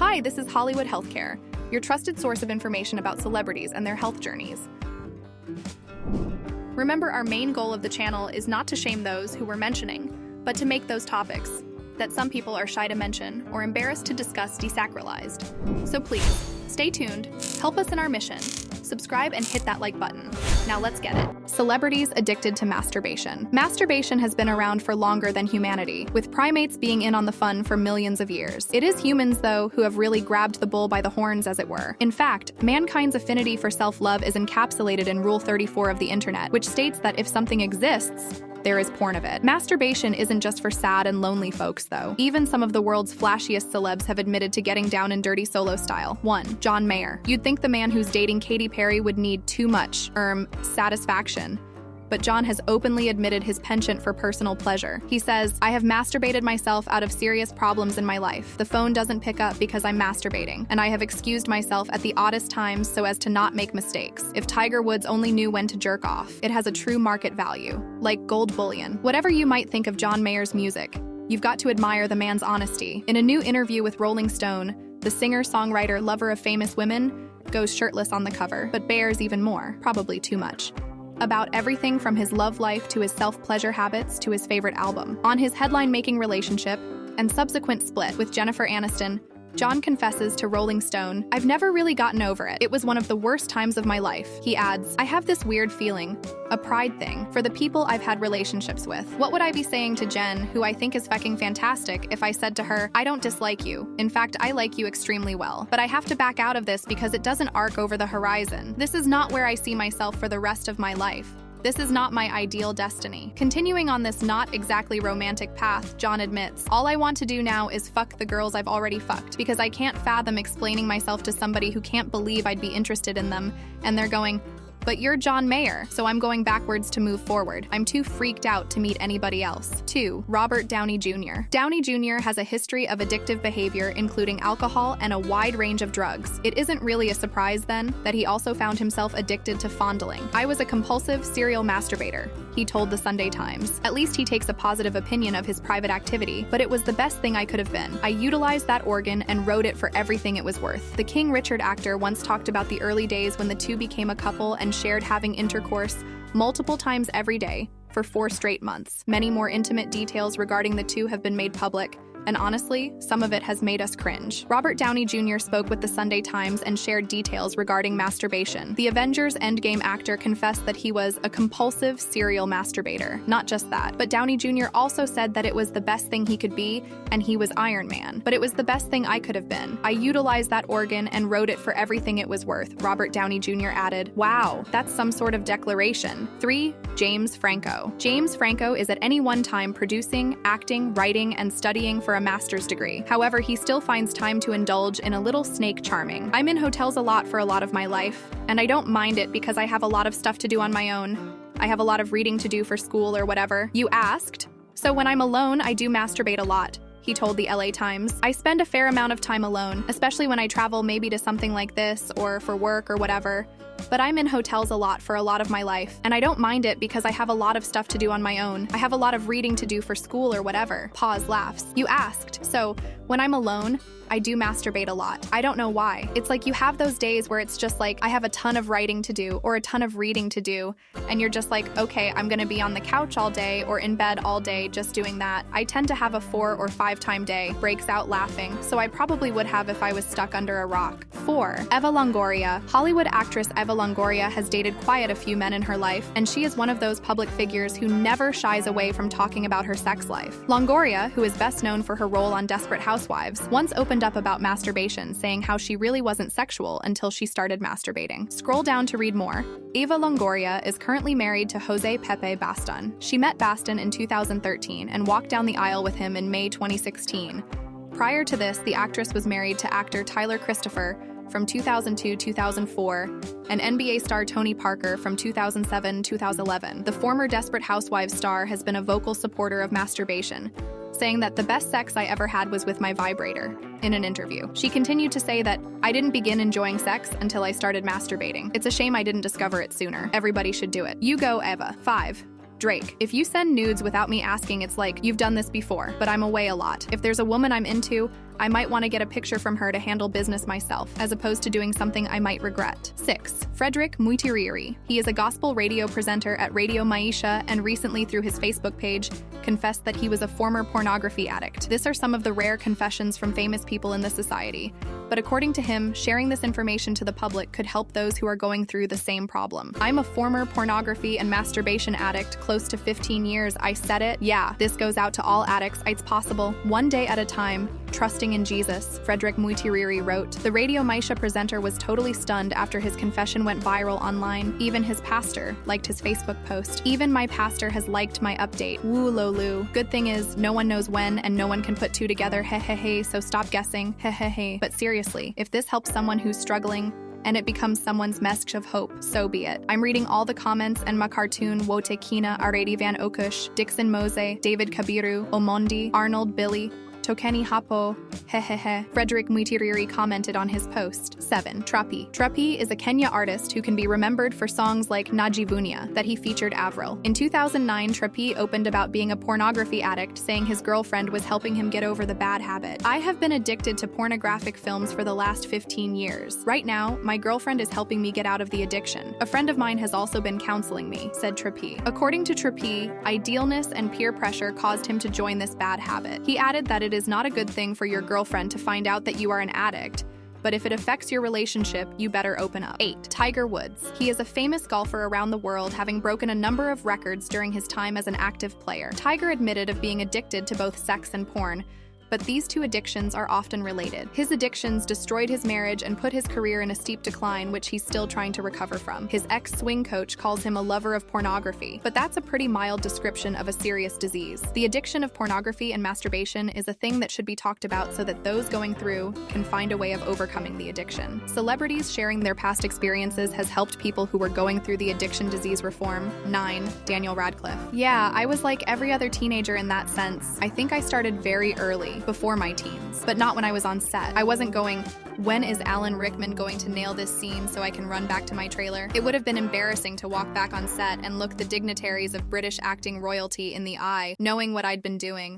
Hi, this is Hollywood Healthcare, your trusted source of information about celebrities and their health journeys. Remember, our main goal of the channel is not to shame those who we're mentioning, but to make those topics that some people are shy to mention or embarrassed to discuss desacralized. So please, stay tuned, help us in our mission, subscribe and hit that like button. Now let's get it. Celebrities addicted to masturbation. Masturbation has been around for longer than humanity, with primates being in on the fun for millions of years. It is humans, though, who have really grabbed the bull by the horns, as it were. In fact, mankind's affinity for self-love is encapsulated in Rule 34 of the internet, which states that if something exists, there is porn of it. Masturbation isn't just for sad and lonely folks, though. Even some of the world's flashiest celebs have admitted to getting down and dirty solo style. 1. John Mayer. You'd think the man who's dating Katy Perry would need too much, satisfaction. But John has openly admitted his penchant for personal pleasure. He says, "I have masturbated myself out of serious problems in my life. The phone doesn't pick up because I'm masturbating, and I have excused myself at the oddest times so as to not make mistakes. If Tiger Woods only knew when to jerk off, it has a true market value, like gold bullion." Whatever you might think of John Mayer's music, you've got to admire the man's honesty. In a new interview with Rolling Stone, the singer-songwriter, lover of famous women, goes shirtless on the cover, but bears even more, probably too much, about everything from his love life to his self-pleasure habits to his favorite album. On his headline-making relationship and subsequent split with Jennifer Aniston, John confesses to Rolling Stone, "I've never really gotten over it. It was one of the worst times of my life." He adds, "I have this weird feeling, a pride thing, for the people I've had relationships with. What would I be saying to Jen, who I think is fucking fantastic, if I said to her, I don't dislike you. In fact, I like you extremely well. But I have to back out of this because it doesn't arc over the horizon. This is not where I see myself for the rest of my life. This is not my ideal destiny." Continuing on this not exactly romantic path, John admits, "All I want to do now is fuck the girls I've already fucked, because I can't fathom explaining myself to somebody who can't believe I'd be interested in them, and they're going, 'But you're John Mayer,' so I'm going backwards to move forward. I'm too freaked out to meet anybody else." 2. Robert Downey Jr. Downey Jr. has a history of addictive behavior, including alcohol and a wide range of drugs. It isn't really a surprise, then, that he also found himself addicted to fondling. "I was a compulsive serial masturbator," he told the Sunday Times. At least he takes a positive opinion of his private activity, but it was the best thing I could have been. I utilized that organ and rode it for everything it was worth. The King Richard actor once talked about the early days when the two became a couple and shared having intercourse multiple times every day for 4 straight months. Many more intimate details regarding the two have been made public, and honestly, some of it has made us cringe. Robert Downey Jr. spoke with the Sunday Times and shared details regarding masturbation. The Avengers Endgame actor confessed that he was a compulsive serial masturbator. Not just that, but Downey Jr. also said that it was the best thing he could be, and he was Iron Man. "But it was the best thing I could have been. I utilized that organ and rode it for everything it was worth," Robert Downey Jr. added. Wow, that's some sort of declaration. 3. James Franco. James Franco is at any one time producing, acting, writing, and studying for a master's degree. However, he still finds time to indulge in a little snake charming. "I'm in hotels a lot for a lot of my life, and I don't mind it because I have a lot of stuff to do on my own. I have a lot of reading to do for school or whatever." You asked? "So when I'm alone, I do masturbate a lot," he told the LA Times. "I spend a fair amount of time alone, especially when I travel maybe to something like this or for work or whatever. But I'm in hotels a lot for a lot of my life, and I don't mind it because I have a lot of stuff to do on my own. I have a lot of reading to do for school or whatever." Pause, laughs. You asked, "So when I'm alone, I do masturbate a lot. I don't know why. It's like you have those days where it's just like, I have a ton of writing to do or a ton of reading to do, and you're just like, okay, I'm gonna be on the couch all day or in bed all day just doing that. I tend to have a 4 or 5 time day," breaks out laughing, "so I probably would have if I was stuck under a rock." 4. Eva Longoria. Hollywood actress Eva Longoria has dated quite a few men in her life, and she is one of those public figures who never shies away from talking about her sex life. Longoria, who is best known for her role on Desperate Housewives, once opened up about masturbation, saying how she really wasn't sexual until she started masturbating. Scroll down to read more. Eva Longoria is currently married to Jose Pepe Baston. She met Baston in 2013 and walked down the aisle with him in May 2016. Prior to this, the actress was married to actor Tyler Christopher from 2002-2004 and NBA star Tony Parker from 2007-2011. The former Desperate Housewives star has been a vocal supporter of masturbation, saying that "the best sex I ever had was with my vibrator," in an interview. She continued to say that, "I didn't begin enjoying sex until I started masturbating. It's a shame I didn't discover it sooner. Everybody should do it." You go, Eva. 5. Drake. If you send nudes without me asking, it's like, you've done this before, but I'm away a lot. If there's a woman I'm into, I might want to get a picture from her to handle business myself, as opposed to doing something I might regret. 6. Frederick Muitiriri. He is a gospel radio presenter at Radio Maisha and recently, through his Facebook page, confessed that he was a former pornography addict. These are some of the rare confessions from famous people in the society. But according to him, sharing this information to the public could help those who are going through the same problem. I'm a former pornography and masturbation addict, close to 15 years. I said it. Yeah, this goes out to all addicts. It's possible. One day at a time, trusting in Jesus, Frederick Muitiriri wrote. The Radio Maisha presenter was totally stunned after his confession went viral online. Even his pastor liked his Facebook post. Even my pastor has liked my update. Woo lolu. Good thing is, no one knows when and no one can put two together. Hehehe, so stop guessing. Hehehe. But seriously, if this helps someone who's struggling, and it becomes someone's message of hope, so be it. I'm reading all the comments and my cartoon Wote Kina, Aredi Van Okush, Dixon Mose, David Kabiru, Omondi, Arnold Billy, Tokeni Hapo, hehehe. Frederick Muitiriri commented on his post. 7. Trapee. Trapee is a Kenya artist who can be remembered for songs like Najivunia that he featured Avril. In 2009, Trapee opened about being a pornography addict, saying his girlfriend was helping him get over the bad habit. I have been addicted to pornographic films for the last 15 years. Right now, my girlfriend is helping me get out of the addiction. A friend of mine has also been counseling me, said Trapee. According to Trapee, idealness and peer pressure caused him to join this bad habit. He added that it is not a good thing for your girlfriend to find out that you are an addict, but if it affects your relationship, you better open up. 8. Tiger Woods. He is a famous golfer around the world, having broken a number of records during his time as an active player. Tiger admitted of being addicted to both sex and porn, but these two addictions are often related. His addictions destroyed his marriage and put his career in a steep decline, which he's still trying to recover from. His ex-swing coach calls him a lover of pornography, but that's a pretty mild description of a serious disease. The addiction of pornography and masturbation is a thing that should be talked about so that those going through can find a way of overcoming the addiction. Celebrities sharing their past experiences has helped people who were going through the addiction disease reform. 9. Daniel Radcliffe. Yeah, I was like every other teenager in that sense. I think I started very early, before my teens, but not when I was on set. I wasn't going, when is Alan Rickman going to nail this scene so I can run back to my trailer? It would have been embarrassing to walk back on set and look the dignitaries of British acting royalty in the eye, knowing what I'd been doing.